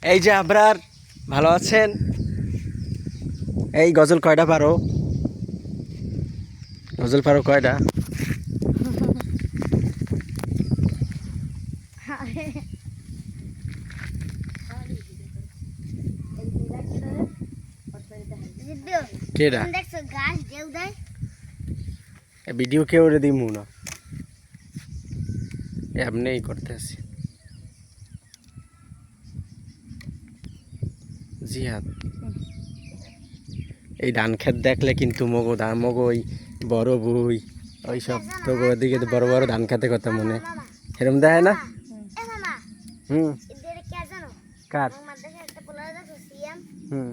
এই যে আবরার, ভালো আছেন? এই গজল কয়টা পারো? গজল পারো কয়টা? কেডা ভিডিও কেউ রে দিমু না, এমনিই করতেছি। জিহাদ, এই ধান ক্ষেত দেখলে কিন্তু মগো ওই বড় বই ওই সব তো ওদিকে তো বড় বড় ধান খেতে কথা মনে এরম দেয় না? হুম। কার? হুম।